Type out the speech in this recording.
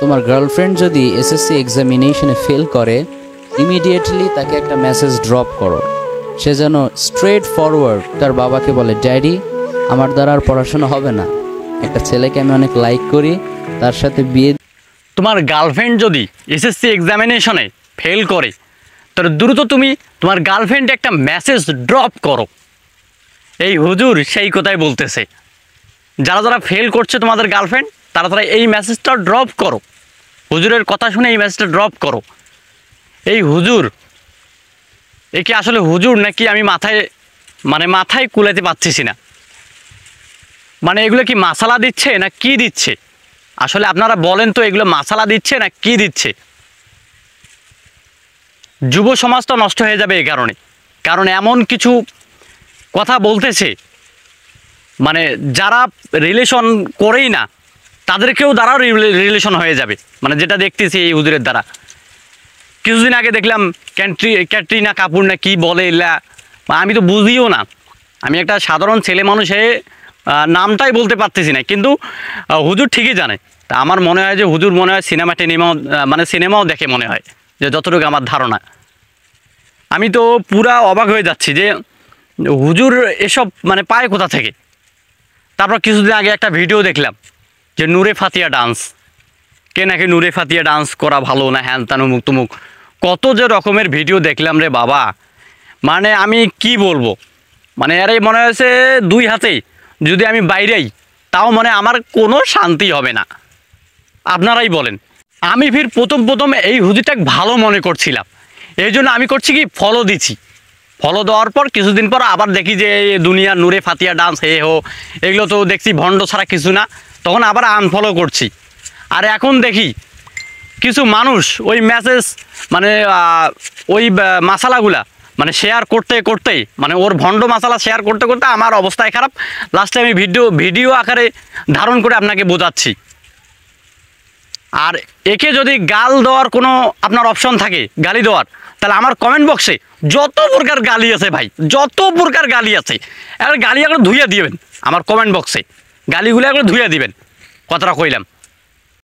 তোমার গার্লফ্রেন্ড যদি SSC এক্সামিনেশনে fail করে, ইমিডিয়েটলি তাকে একটা মেসেজ ড্রপ করো। সে যেন স্ট্রেট ফরওয়ার্ড তার বাবাকে বলে, ড্যাডি আমার দ্বারা আর পড়াশোনা হবে না, একটা ছেলেকে আমি অনেক লাইক করি, তার সাথে বিয়ে। তোমার গার্লফ্রেন্ড যদি এসএসসি এক্সামিনেশনে ফেল করে, তাহলে দ্রুত তুমি তোমার গার্লফ্রেন্ডে একটা মেসেজ ড্রপ করো। এই হুজুর সেই কথাই বলতেছে, যারা যারা ফেল করছে তোমাদের গার্লফ্রেন্ড, তারা তারা এই মেসেজটা ড্রপ করো। হুজুরের কথা শুনে এই মেসেজটা ড্রপ করো। এই হুজুর এ কি আসলে হুজুর নাকি আমি মাথায় কুলাতে পারতেছি না। মানে এগুলো কি মাসালা দিচ্ছে না কি দিচ্ছে? আসলে আপনারা বলেন তো, এগুলো মাসালা দিচ্ছে না কি দিচ্ছে? যুব সমাজ তো নষ্ট হয়ে যাবে এই কারণে। কারণ এমন কিছু কথা বলতেছে, মানে যারা রিলেশন করেই না তাদেরকেও দ্বারাও রিলেশন হয়ে যাবে। মানে যেটা দেখতেছি এই হুজুরের দ্বারা। কিছুদিন আগে দেখলাম ক্যাটরিনা কাপুর না কি বলে, এলা আমি তো বুঝিও না। আমি একটা সাধারণ ছেলে মানুষে নামটাই বলতে পারতেছি না, কিন্তু হুজুর ঠিকই জানে। তা আমার মনে হয় যে হুজুর মনে হয় সিনেমাও দেখে মনে হয়, যে যতটুকু আমার ধারণা। আমি তো পুরা অবাক হয়ে যাচ্ছি যে হুজুর এসব মানে পায় কোথা থেকে। তারপর কিছুদিন আগে একটা ভিডিও দেখলাম যে নূরে ফাতিয়া ডান্স, কে নাকি নূরে ফাতিয়া ডান্স করা ভালো না, হ্যান তান মুখ তুমুক, কত যে রকমের ভিডিও দেখলাম রে বাবা। মানে আমি কি বলবো, মানে আরে মনে হয়েছে দুই হাতেই যদি আমি বাইরেই, তাও মানে আমার কোনো শান্তি হবে না। আপনারাই বলেন। আমি ফির প্রথম এই হুজুরটাকে ভালো মনে করছিলাম, এই জন্য আমি করছি কি ফলো দিচ্ছি। ফলো দেওয়ার পর কিছুদিন পর আবার দেখি যে দুনিয়ার নূরে ফাতিয়া ডান্স এগুলো তো দেখছি ভণ্ড ছাড়া কিছু না, তখন আবার আনফলো করছি। আর এখন দেখি কিছু মানুষ ওই মেসেজ মানে ওই মশালাগুলা মানে শেয়ার করতেই মানে ওর ভণ্ড মশালা শেয়ার করতে আমার অবস্থায় খারাপ। লাস্টে আমি ভিডিও আকারে ধারণ করে আপনাকে বোঝাচ্ছি। আর একে যদি গাল দেওয়ার কোনো আপনার অপশন থাকে, গালি দেওয়ার, তাহলে আমার কমেন্ট বক্সে যত প্রকার গালি আছে ভাই, যত প্রকার গালি আছে, গালি একবার ধুইয়া দিবেন। আমার কমেন্ট বক্সে গালিগুলো একবার ধুইয়া দিবেন, কথাটা কইলাম।